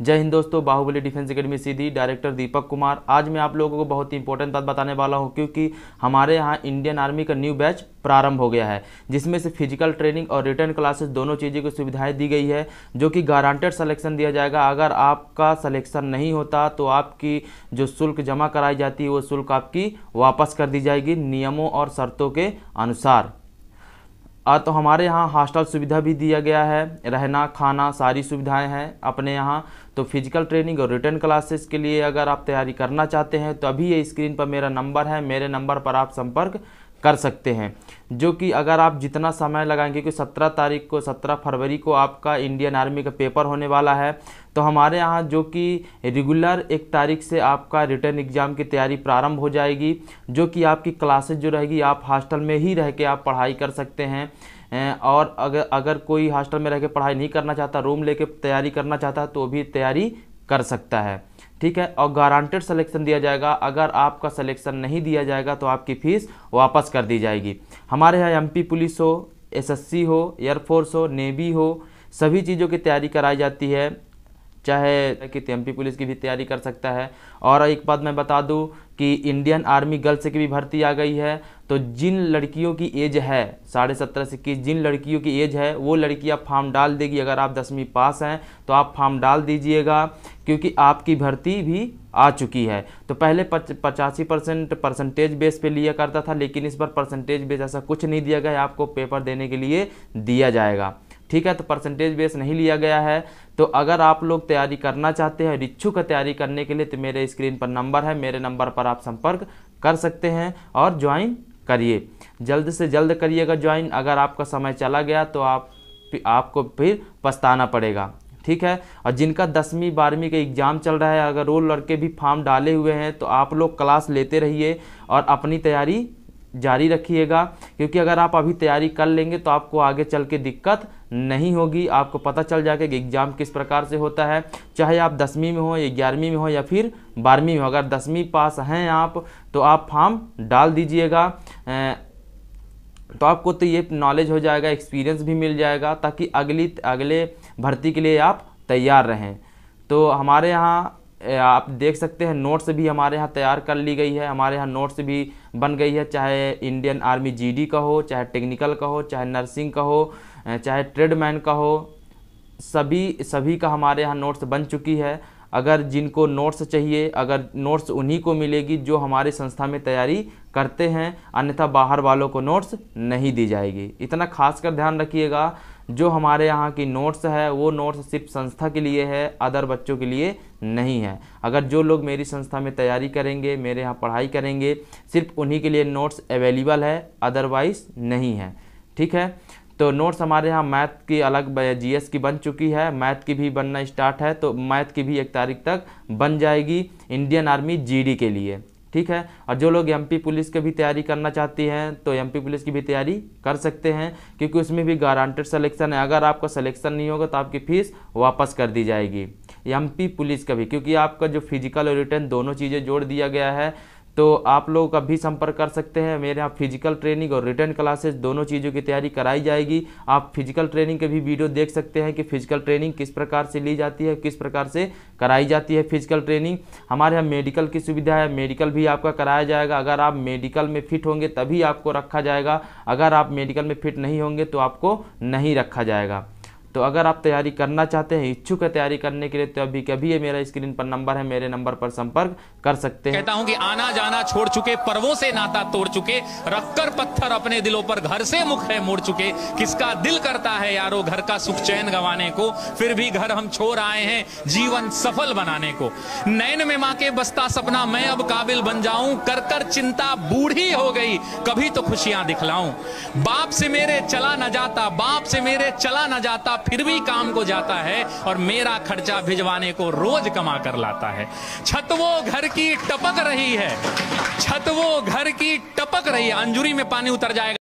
जय हिंद दोस्तों, Baahubali defence academy सीधी director Deepak Kumar. आज मैं आप लोगों को बहुत ही इंपॉर्टेंट बात बताने वाला हूं, क्योंकि हमारे यहां इंडियन आर्मी का न्यू बैच प्रारंभ हो गया है, जिसमें से फिजिकल ट्रेनिंग और रिटर्न क्लासेस दोनों चीज़ों की सुविधाएं दी गई है, जो कि गारंटेड सिलेक्शन दिया जाएगा। अगर आपका सिलेक्शन नहीं होता तो आपकी जो शुल्क जमा कराई जाती है वो शुल्क आपकी वापस कर दी जाएगी नियमों और शर्तों के अनुसार। तो हमारे यहाँ हॉस्टल सुविधा भी दिया गया है, रहना खाना सारी सुविधाएं हैं अपने यहाँ। तो फिजिकल ट्रेनिंग और रिटर्न क्लासेस के लिए अगर आप तैयारी करना चाहते हैं तो अभी ये स्क्रीन पर मेरा नंबर है, मेरे नंबर पर आप संपर्क कर सकते हैं। जो कि अगर आप जितना समय लगाएंगे, कि 17 फरवरी को आपका इंडियन आर्मी का पेपर होने वाला है, तो हमारे यहाँ जो कि रेगुलर 1 तारीख से आपका रिटर्न एग्ज़ाम की तैयारी प्रारंभ हो जाएगी, जो कि आपकी क्लासेस जो रहेगी आप हॉस्टल में ही रह के आप पढ़ाई कर सकते हैं। और अगर कोई हॉस्टल में रह के पढ़ाई नहीं करना चाहता, रूम लेके तैयारी करना चाहता है, तो भी तैयारी कर सकता है, ठीक है। और गारंटेड सिलेक्शन दिया जाएगा। अगर आपका सिलेक्शन नहीं दिया जाएगा तो आपकी फ़ीस वापस कर दी जाएगी। हमारे यहाँ एमपी पुलिस हो, एसएससी हो, एयरफोर्स हो, नेवी हो, सभी चीज़ों की तैयारी कराई जाती है। चाहे कि एमपी पुलिस की भी तैयारी कर सकता है। और एक बात मैं बता दूं कि इंडियन आर्मी गर्ल्स की भी भर्ती आ गई है। तो जिन लड़कियों की एज है 17.5 से 21, जिन लड़कियों की एज है वो लड़कियां फॉर्म डाल देगी। अगर आप 10वीं पास हैं तो आप फॉर्म डाल दीजिएगा, क्योंकि आपकी भर्ती भी आ चुकी है। तो पहले 85% परसेंटेज बेस पे लिया करता था, लेकिन इस बार परसेंटेज बेस ऐसा कुछ नहीं दिया गया है, आपको पेपर देने के लिए दिया जाएगा, ठीक है। तो परसेंटेज बेस नहीं लिया गया है। तो अगर आप लोग तैयारी करना चाहते हैं, इच्छुक तैयारी करने के लिए, तो मेरे स्क्रीन पर नंबर है, मेरे नंबर पर आप संपर्क कर सकते हैं और ज्वाइन करिए। जल्द से जल्द करिएगा ज्वाइन। अगर आपका समय चला गया तो आपको फिर पछताना पड़ेगा, ठीक है। और जिनका 10वीं 12वीं का एग्ज़ाम चल रहा है, अगर वो लड़के भी फॉर्म डाले हुए हैं तो आप लोग क्लास लेते रहिए और अपनी तैयारी जारी रखिएगा, क्योंकि अगर आप अभी तैयारी कर लेंगे तो आपको आगे चल के दिक्कत नहीं होगी। आपको पता चल जाएगा कि एग्ज़ाम किस प्रकार से होता है, चाहे आप 10वीं में हो या 11वीं में हो या फिर 12वीं में हो। अगर 10वीं पास हैं आप तो आप फॉर्म डाल दीजिएगा, तो आपको तो ये नॉलेज हो जाएगा, एक्सपीरियंस भी मिल जाएगा, ताकि अगले भर्ती के लिए आप तैयार रहें। तो हमारे यहाँ आप देख सकते हैं नोट्स भी हमारे यहाँ तैयार कर ली गई है। हमारे यहाँ नोट्स भी बन गई है, चाहे इंडियन आर्मी जीडी का हो, चाहे टेक्निकल का हो, चाहे नर्सिंग का हो, चाहे ट्रेडमैन का हो, सभी का हमारे यहाँ नोट्स बन चुकी है। अगर जिनको नोट्स चाहिए, अगर नोट्स उन्हीं को मिलेगी जो हमारी संस्था में तैयारी करते हैं, अन्यथा बाहर वालों को नोट्स नहीं दी जाएगी। इतना खास कर ध्यान रखिएगा, जो हमारे यहाँ की नोट्स है वो नोट्स सिर्फ संस्था के लिए है, अदर बच्चों के लिए नहीं है। अगर जो लोग मेरी संस्था में तैयारी करेंगे, मेरे यहाँ पढ़ाई करेंगे, सिर्फ उन्हीं के लिए नोट्स अवेलेबल है, अदरवाइज नहीं है, ठीक है। तो नोट्स हमारे यहाँ मैथ की अलग, जीएस की बन चुकी है, मैथ की भी बनना स्टार्ट है। तो मैथ की भी 1 तारीख तक बन जाएगी इंडियन आर्मी जीडी के लिए, ठीक है। और जो लोग एमपी पुलिस की भी तैयारी करना चाहती हैं तो एमपी पुलिस की भी तैयारी कर सकते हैं, क्योंकि उसमें भी गारंटेड सिलेक्शन है। अगर आपका सिलेक्शन नहीं होगा तो आपकी फ़ीस वापस कर दी जाएगी। एमपी पुलिस का भी, क्योंकि आपका जो फिजिकल और रिटर्न दोनों चीज़ें जोड़ दिया गया है, तो आप लोग का भी संपर्क कर सकते हैं। मेरे यहाँ फिजिकल ट्रेनिंग और रिटर्न क्लासेस दोनों चीज़ों की तैयारी कराई जाएगी। आप फिजिकल ट्रेनिंग के भी वीडियो देख सकते हैं कि फिजिकल ट्रेनिंग किस प्रकार से ली जाती है, किस प्रकार से कराई जाती है फिजिकल ट्रेनिंग। हमारे यहाँ मेडिकल की सुविधा है, मेडिकल भी आपका कराया जाएगा। अगर आप मेडिकल में फिट होंगे तभी आपको रखा जाएगा, अगर आप मेडिकल में फिट नहीं होंगे तो आपको नहीं रखा जाएगा। तो अगर आप तैयारी करना चाहते हैं, इच्छुक है तैयारी करने के लिए, तो अभी कभी मेरा स्क्रीन पर नंबर है, मेरे नंबर पर संपर्क कर सकते हैं। कहता हूं कि आना जाना छोड़ चुके, पर्वों से नाता तोड़ चुके, रखकर पत्थर अपने दिलों पर घर से मुख है मोड़ चुके। किसका दिल करता है यारो घर का सुख चैन गंवाने को, फिर भी घर हम छोड़ आए हैं जीवन सफल बनाने को। नैन में मां के बसता सपना मैं अब काबिल बन जाऊं, कर कर चिंता बूढ़ी हो गई कभी तो खुशियां दिखलाऊं। बाप से मेरे चला न जाता, बाप से मेरे चला न जाता, फिर भी काम को जाता है और मेरा खर्चा भिजवाने को रोज कमा कर लाता है। छत वो घर की टपक रही है, छत वो घर की टपक रही है। अंजुरी में पानी उतर जाएगा।